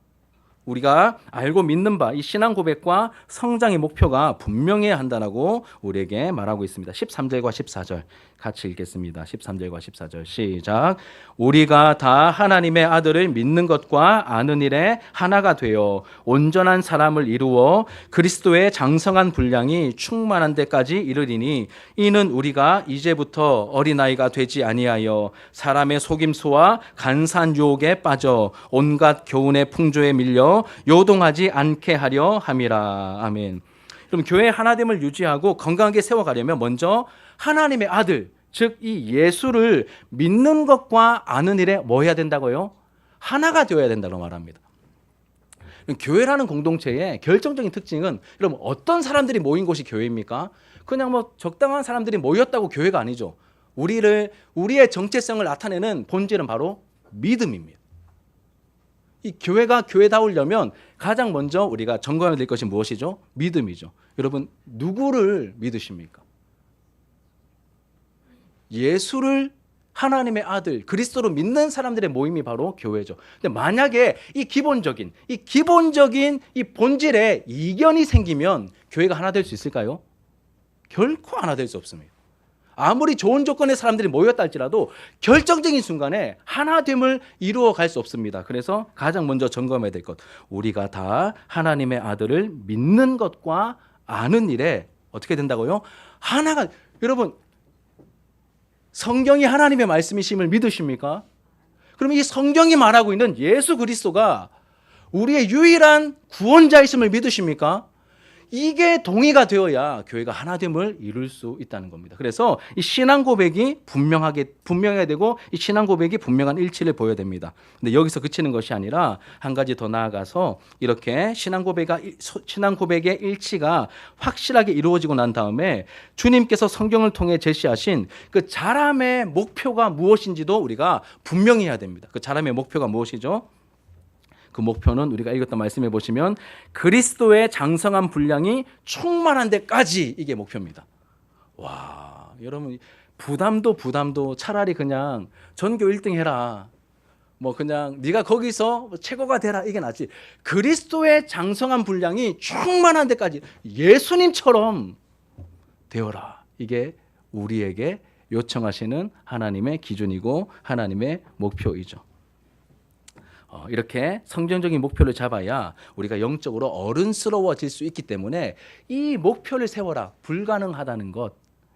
우리가 알고 믿는 바, 이 신앙 고백과 성장의 목표가 분명해야 한다고 우리에게 말하고 있습니다. 13절과 14절 같이 읽겠습니다. 13절과 14절 시작. 우리가 다 하나님의 아들을 믿는 것과 아는 일에 하나가 되어 온전한 사람을 이루어 그리스도의 장성한 분량이 충만한 데까지 이르리니 이는 우리가 이제부터 어린아이가 되지 아니하여 사람의 속임수와 간사한 유혹에 빠져 온갖 교훈의 풍조에 밀려 요동하지 않게 하려 함이라. 아멘. 그럼 교회의 하나됨을 유지하고 건강하게 세워가려면 먼저 하나님의 아들, 즉 이 예수를 믿는 것과 아는 일에 뭐 해야 된다고요? 하나가 되어야 된다고 말합니다. 교회라는 공동체의 결정적인 특징은 여러분 어떤 사람들이 모인 곳이 교회입니까? 그냥 뭐 적당한 사람들이 모였다고 교회가 아니죠. 우리의 정체성을 나타내는 본질은 바로 믿음입니다. 이 교회가 교회다우려면 가장 먼저 우리가 점검해야 될 것이 무엇이죠? 믿음이죠. 여러분 누구를 믿으십니까? 예수를 하나님의 아들 그리스도로 믿는 사람들의 모임이 바로 교회죠. 근데 만약에 이 기본적인 이 본질에 이견이 생기면 교회가 하나 될 수 있을까요? 결코 하나 될 수 없습니다. 아무리 좋은 조건의 사람들이 모였다 할지라도 결정적인 순간에 하나됨을 이루어 갈 수 없습니다. 그래서 가장 먼저 점검해야 될 것, 우리가 다 하나님의 아들을 믿는 것과 아는 일에 어떻게 된다고요? 하나가. 여러분, 성경이 하나님의 말씀이심을 믿으십니까? 그럼 이 성경이 말하고 있는 예수 그리스도가 우리의 유일한 구원자이심을 믿으십니까? 이게 동의가 되어야 교회가 하나됨을 이룰 수 있다는 겁니다. 그래서 이 신앙 고백이 분명해야 되고, 이 신앙 고백이 분명한 일치를 보여야 됩니다. 근데 여기서 그치는 것이 아니라 한 가지 더 나아가서 이렇게 신앙 고백의 일치가 확실하게 이루어지고 난 다음에 주님께서 성경을 통해 제시하신 그 자람의 목표가 무엇인지도 우리가 분명히 해야 됩니다. 그 자람의 목표가 무엇이죠? 그 목표는 우리가 읽었던 말씀해 보시면 그리스도의 장성한 분량이 충만한 데까지, 이게 목표입니다. 와, 여러분, 부담도 차라리 그냥 전교 1등 해라, 뭐 그냥 네가 거기서 최고가 되라, 이게 낫지. 그리스도의 장성한 분량이 충만한 데까지 예수님처럼 되어라, 이게 우리에게 요청하시는 하나님의 기준이고 하나님의 목표이죠. 이렇게 성경적인 목표를 잡아야 우리가 영적으로 어른스러워질 수 있기 때문에 이 목표를 세워라, 불가능하다는 것,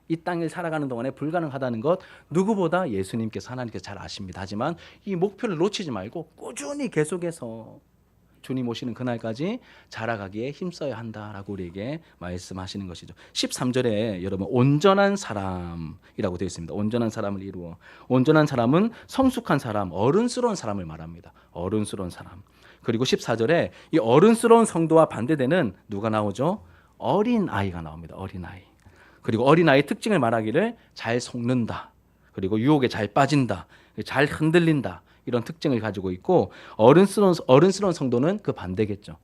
이 땅을 살아가는 동안에 불가능하다는 것 누구보다 예수님께서, 하나님께서 잘 아십니다. 하지만 이 목표를 놓치지 말고 꾸준히 계속해서 주님 오시는 그날까지 자라가기에 힘써야 한다라고 우리에게 말씀하시는 것이죠. 13절에 여러분, 온전한 사람이라고 되어 있습니다. 온전한 사람을 이루어. 온전한 사람은 성숙한 사람, 어른스러운 사람을 말합니다. 어른스러운 사람. 그리고 14절에 이 어른스러운 성도와 반대되는 누가 나오죠? 어린 아이가 나옵니다. 어린 아이. 그리고 어린 아이의 특징을 말하기를 잘 속는다, 그리고 유혹에 잘 빠진다, 잘 흔들린다, 이런 특징을 가지고 있고, 어른스러운 성도는 그 반대겠죠.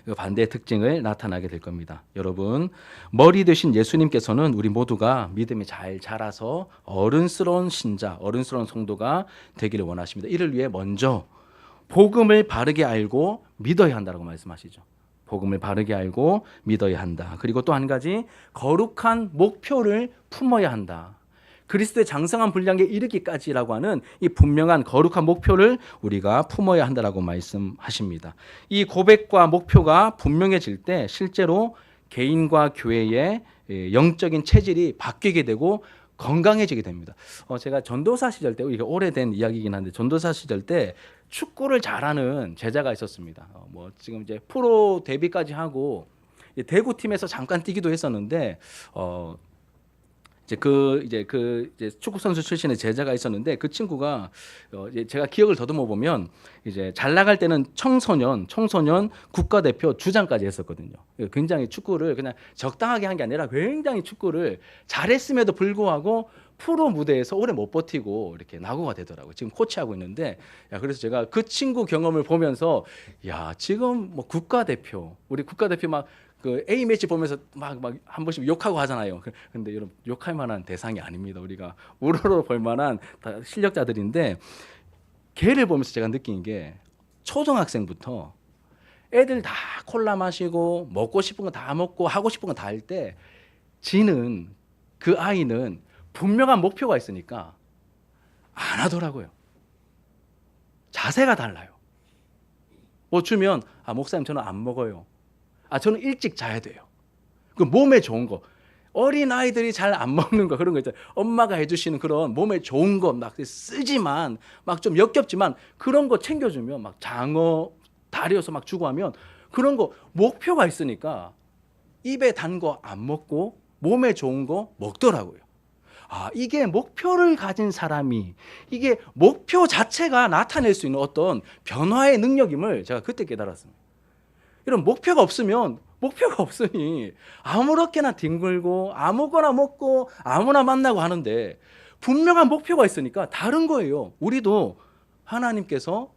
그 반대의 특징을 나타나게 될 겁니다. 여러분, 머리 되신 예수님께서는 우리 모두가 믿음이 잘 자라서 어른스러운 신자, 어른스러운 성도가 되기를 원하십니다. 이를 위해 먼저 복음을 바르게 알고 믿어야 한다고 말씀하시죠. 복음을 바르게 알고 믿어야 한다. 그리고 또 한 가지, 거룩한 목표를 품어야 한다. 그리스도의 장성한 분량에 이르기까지라고 하는 이 분명한 거룩한 목표를 우리가 품어야 한다라고 말씀하십니다. 이 고백과 목표가 분명해질 때 실제로 개인과 교회의 영적인 체질이 바뀌게 되고 건강해지게 됩니다. 제가 전도사 시절 때, 이게 오래된 이야기이긴 한데, 전도사 시절 때 축구를 잘하는 제자가 있었습니다. 지금 이제 프로 데뷔까지 하고 대구팀에서 잠깐 뛰기도 했었는데, 이제 축구 선수 출신의 제자가 있었는데, 그 친구가 제가 기억을 더듬어 보면 이제 잘 나갈 때는 청소년 국가대표 주장까지 했었거든요. 굉장히 축구를 그냥 적당하게 한 게 아니라 굉장히 축구를 잘했음에도 불구하고 프로 무대에서 오래 못 버티고 이렇게 낙오가 되더라고요. 지금 코치하고 있는데, 그래서 제가 그 친구 경험을 보면서, 지금 뭐 우리 국가대표 막 그 A 매치 보면서 막 한 번씩 욕하고 하잖아요. 근데 여러분, 욕할 만한 대상이 아닙니다. 우리가 우러러 볼 만한 다 실력자들인데, 걔를 보면서 제가 느낀 게, 초등학생부터 애들 다 콜라 마시고 먹고 싶은 거 다 먹고 하고 싶은 거 다 할 때, 그 아이는 분명한 목표가 있으니까 안 하더라고요. 자세가 달라요. 뭐 주면, 목사님 저는 안 먹어요. 저는 일찍 자야 돼요. 그 몸에 좋은 거, 어린 아이들이 잘 안 먹는 거, 그런 거 있잖아요. 엄마가 해주시는 그런 몸에 좋은 거, 막 쓰지만 막 좀 역겹지만 그런 거 챙겨주면, 막 장어 다려서 막 주고 하면, 그런 거 목표가 있으니까 입에 단 거 안 먹고 몸에 좋은 거 먹더라고요. 이게 목표를 가진 사람이, 이게 목표 자체가 나타낼 수 있는 어떤 변화의 능력임을 제가 그때 깨달았습니다. 이런 목표가 없으니 아무렇게나 뒹굴고 아무거나 먹고 아무나 만나고 하는데, 분명한 목표가 있으니까 다른 거예요. 우리도 하나님께서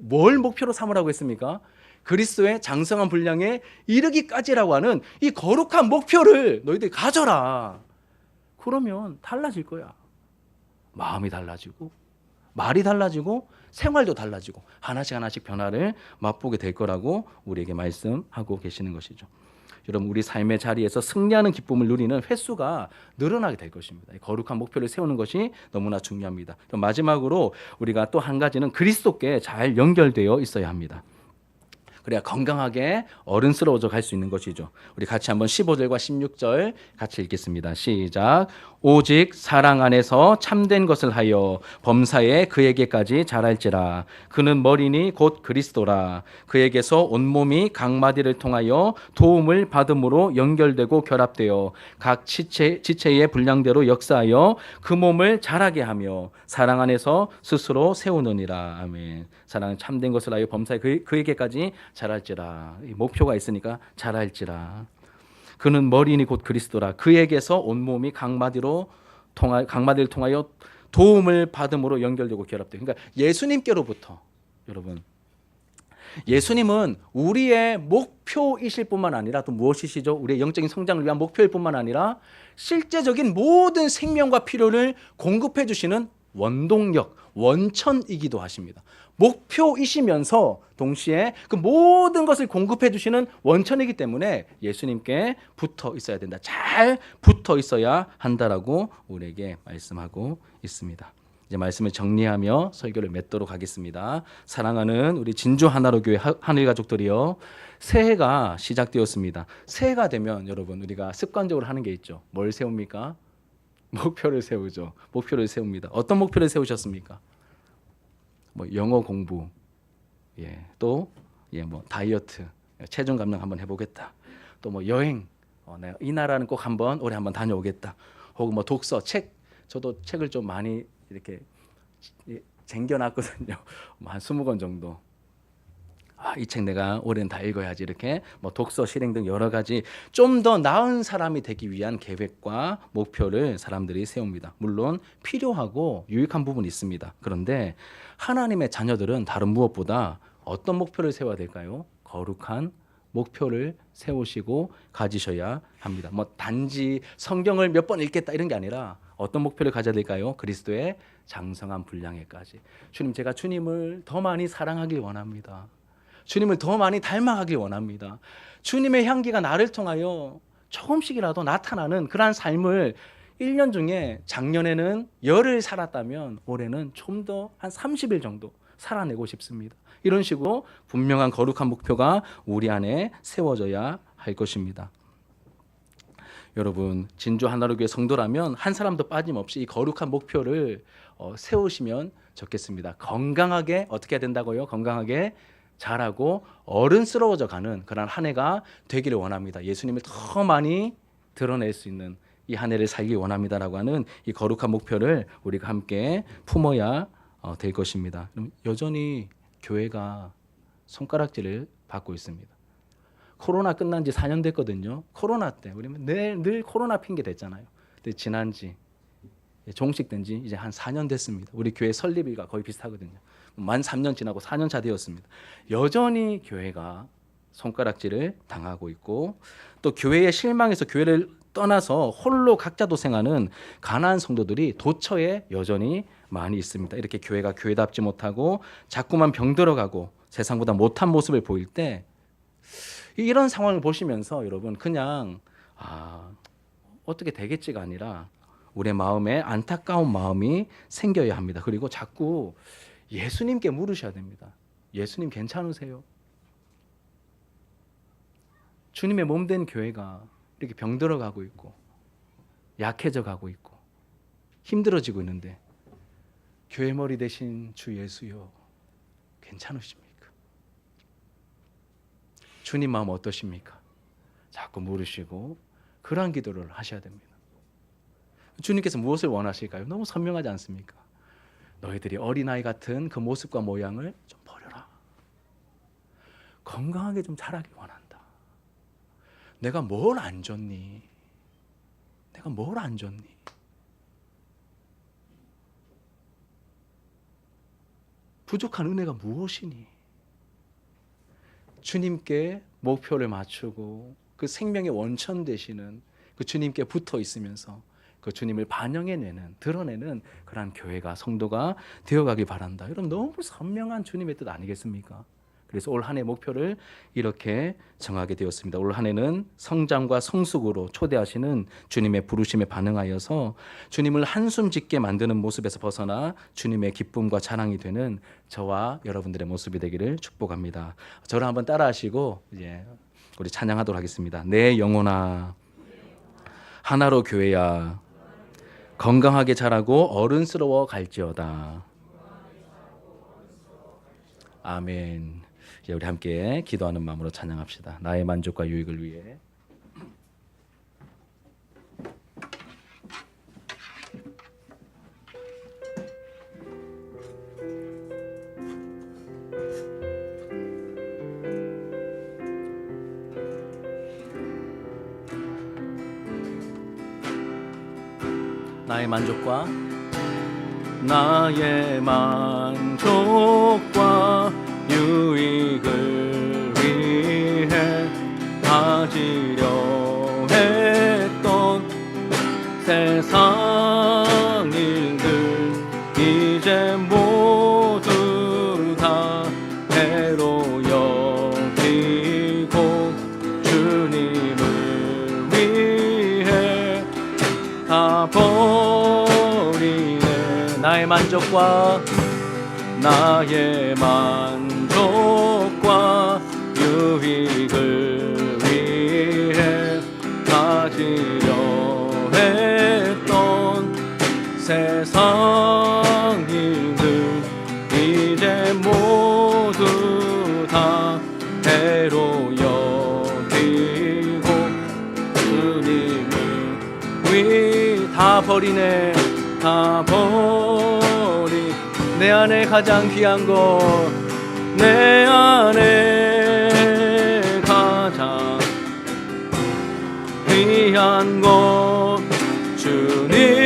뭘 목표로 삼으라고 했습니까? 그리스도의 장성한 분량에 이르기까지라고 하는 이 거룩한 목표를 너희들이 가져라. 그러면 달라질 거야. 마음이 달라지고, 말이 달라지고, 생활도 달라지고, 하나씩 변화를 맛보게 될 거라고 우리에게 말씀하고 계시는 것이죠. 여러분 우리 삶의 자리에서 승리하는 기쁨을 누리는 횟수가 늘어나게 될 것입니다. 거룩한 목표를 세우는 것이 너무나 중요합니다. 마지막으로 우리가 또 한 가지는 그리스도께 잘 연결되어 있어야 합니다. 그래야 건강하게 어른스러워져 갈 수 있는 것이죠. 우리 같이 한번 15절과 16절 같이 읽겠습니다. 시작. 오직 사랑 안에서 참된 것을 하여 범사에 그에게까지 자랄지라. 그는 머리니 곧 그리스도라. 그에게서 온몸이 각 마디를 통하여 도움을 받음으로 연결되고 결합되어 각 지체의 분량대로 역사하여 그 몸을 자라게 하며 사랑 안에서 스스로 세우느니라. 아멘. 사랑은 참된 것을 하여 범사에 그에게까지 자랄지라. 목표가 있으니까 자랄지라. 그는 머리니 곧 그리스도라. 그에게서 온몸이 각 마디를 통하여 도움을 받음으로 연결되고 결합돼요. 그러니까 예수님께로부터, 여러분, 예수님은 우리의 목표이실 뿐만 아니라 또 무엇이시죠? 우리의 영적인 성장을 위한 목표일 뿐만 아니라 실제적인 모든 생명과 필요를 공급해 주시는 원동력, 원천이기도 하십니다. 목표이시면서 동시에 그 모든 것을 공급해 주시는 원천이기 때문에 예수님께 붙어 있어야 된다. 잘 붙어 있어야 한다라고 우리에게 말씀하고 있습니다. 이제 말씀을 정리하며 설교를 맺도록 하겠습니다. 사랑하는 우리 진주 하나로 교회 하늘 가족들이요, 새해가 시작되었습니다. 새해가 되면 여러분 우리가 습관적으로 하는 게 있죠. 뭘 세웁니까? 목표를 세우죠. 목표를 세웁니다. 어떤 목표를 세우셨습니까? 뭐 영어 공부, 또 뭐 다이어트, 체중 감량 한번 해보겠다. 또 뭐 여행, 내가 이 나라는 꼭 올해 한번 다녀오겠다. 혹은 뭐 독서, 책, 저도 책을 좀 많이 이렇게 쟁겨놨거든요. 한 20권 정도. 이 책 내가 올해는 다 읽어야지. 이렇게 뭐 독서 실행 등 여러 가지 좀 더 나은 사람이 되기 위한 계획과 목표를 사람들이 세웁니다. 물론 필요하고 유익한 부분이 있습니다. 그런데 하나님의 자녀들은 다른 무엇보다 어떤 목표를 세워야 될까요? 거룩한 목표를 세우시고 가지셔야 합니다. 뭐 단지 성경을 몇 번 읽겠다 이런 게 아니라 어떤 목표를 가져야 될까요? 그리스도의 장성한 분량에까지. 주님, 제가 주님을 더 많이 사랑하길 원합니다. 주님을 더 많이 닮아가길 원합니다. 주님의 향기가 나를 통하여 조금씩이라도 나타나는 그러한 삶을 1년 중에 작년에는 열흘 살았다면 올해는 좀 더 한 30일 정도 살아내고 싶습니다. 이런 식으로 분명한 거룩한 목표가 우리 안에 세워져야 할 것입니다. 여러분, 진주 하나로 교회 성도라면 한 사람도 빠짐없이 이 거룩한 목표를 세우시면 좋겠습니다. 건강하게 어떻게 해야 된다고요? 건강하게 자라고 어른스러워져 가는 그런 한 해가 되기를 원합니다. 예수님을 더 많이 드러낼 수 있는 이 한 해를 살기 원합니다라고 하는 이 거룩한 목표를 우리가 함께 품어야 될 것입니다. 여전히 교회가 손가락질을 받고 있습니다. 코로나 끝난 지 4년 됐거든요. 코로나 때 우리는 늘 코로나 핑계 댔잖아요. 근데 지난지 종식된 지 이제 한 4년 됐습니다. 우리 교회 설립일과 거의 비슷하거든요. 만 3년 지나고 4년 차 되었습니다. 여전히 교회가 손가락질을 당하고 있고 또 교회의 실망에서 교회를 떠나서 홀로 각자 도생하는 가난한 성도들이 도처에 여전히 많이 있습니다. 이렇게 교회가 교회답지 못하고 자꾸만 병들어가고 세상보다 못한 모습을 보일 때 이런 상황을 보시면서 여러분 그냥 어떻게 되겠지가 아니라 우리의 마음에 안타까운 마음이 생겨야 합니다. 그리고 자꾸 예수님께 물으셔야 됩니다. 예수님 괜찮으세요? 주님의 몸된 교회가 이렇게 병들어 가고 있고 약해져 가고 있고 힘들어지고 있는데 교회 머리 대신 주 예수요 괜찮으십니까? 주님 마음 어떠십니까? 자꾸 물으시고 그러한 기도를 하셔야 됩니다. 주님께서 무엇을 원하실까요? 너무 선명하지 않습니까? 너희들이 어린아이 같은 그 모습과 모양을 좀 버려라. 건강하게 좀 자라길 원한다. 내가 뭘 안 줬니? 내가 뭘 안 줬니? 부족한 은혜가 무엇이니? 주님께 목표를 맞추고 그 생명의 원천 되시는 그 주님께 붙어 있으면서 그 주님을 반영해내는, 드러내는 그러한 교회가, 성도가 되어가길 바란다. 여러분 너무 선명한 주님의 뜻 아니겠습니까? 그래서 올 한 해 목표를 이렇게 정하게 되었습니다. 올 한 해는 성장과 성숙으로 초대하시는 주님의 부르심에 반응하여서 주님을 한숨 짓게 만드는 모습에서 벗어나 주님의 기쁨과 자랑이 되는 저와 여러분들의 모습이 되기를 축복합니다. 저를 한번 따라하시고 이제 우리 찬양하도록 하겠습니다. 내 영혼아 하나로 교회야 건강하게 자라고 어른스러워 갈지어다. 아멘. 이제 우리 함께 기도하는 마음으로 찬양합시다. 나의 만족과 유익을 위해. 나의 만족과 유익을 위해 가지려 했던 세상 일들 이제 모두 다 배로 여기고 주님을 위해 다 버리네. 나의 만족과 유익을 위해 가지려 했던 세상 일들 이제 모두 다 배로 여기고 주님을 다 버리네. 다 버리 내 안에 가장 귀한 것 내 안에 가장 귀한 것 주님을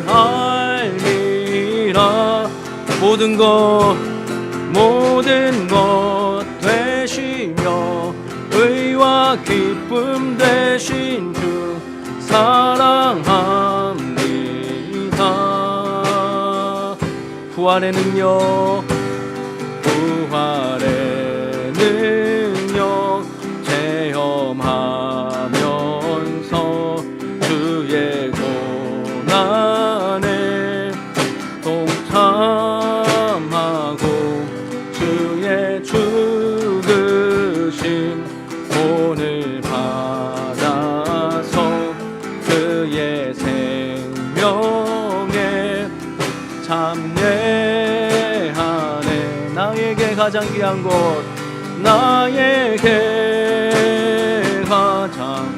알리라. 모든 것 되시며 의와 기쁨 되신 주 사랑합니다. 부활의 능력 체험하면서 주의 고난에 동참하고 주의 죽으심 오늘 받아서 그의 생명에 참여하네. 나에게 가장 귀한 것 나에게 가장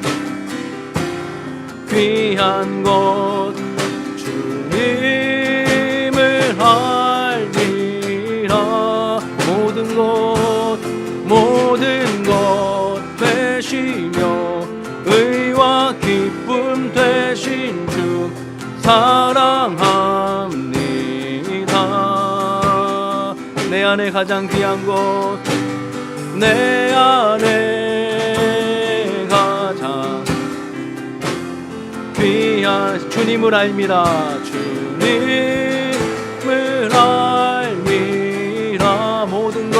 귀한 것 주님을 알리라. 모든 것 되시며 의와 기쁨 되신 주 사랑합니다. 내 안에 가장 귀한 것 내 안에 가장 귀한 주님을 알미라. 주님을 알미라. 모든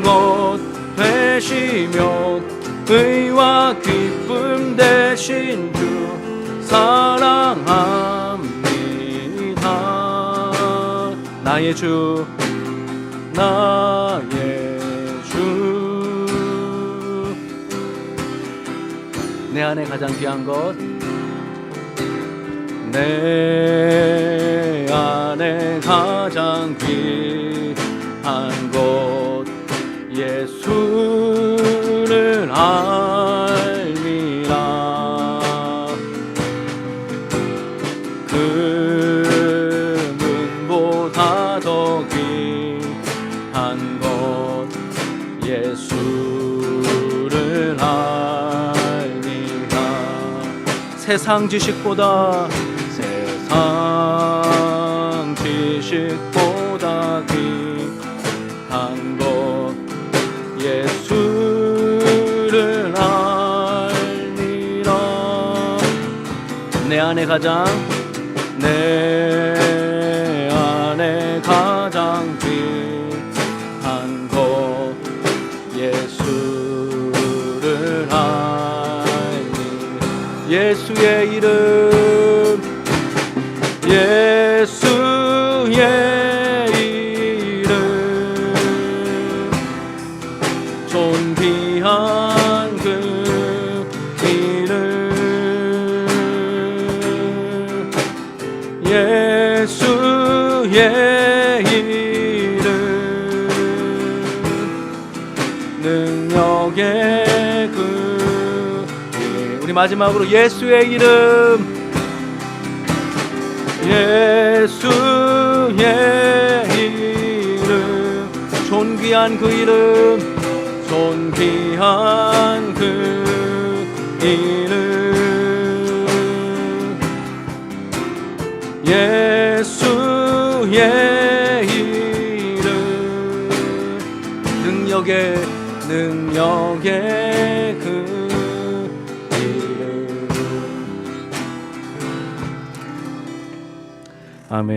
것 되시며 의와 기쁨 되신 주 사랑합니다. 나의 주 내 안에 가장 귀한 것 내 안에 가장 귀한 것 예수를 알미라. 금은보다 더 귀한 것 예수를 알미라. 세상 지식보다 귀한 것 예수를 알미라. 내 안에 가장 귀한 예수의 이름, 예수의 이름, 존귀한 그 이름, 예수의 이름, 능력의 그 우리 마지막으로 예수의 이름, 예수의 이름, 존귀한 그 이름, 존귀한 그 이름, 예수의 이름, 능력의 그 이름. 아멘.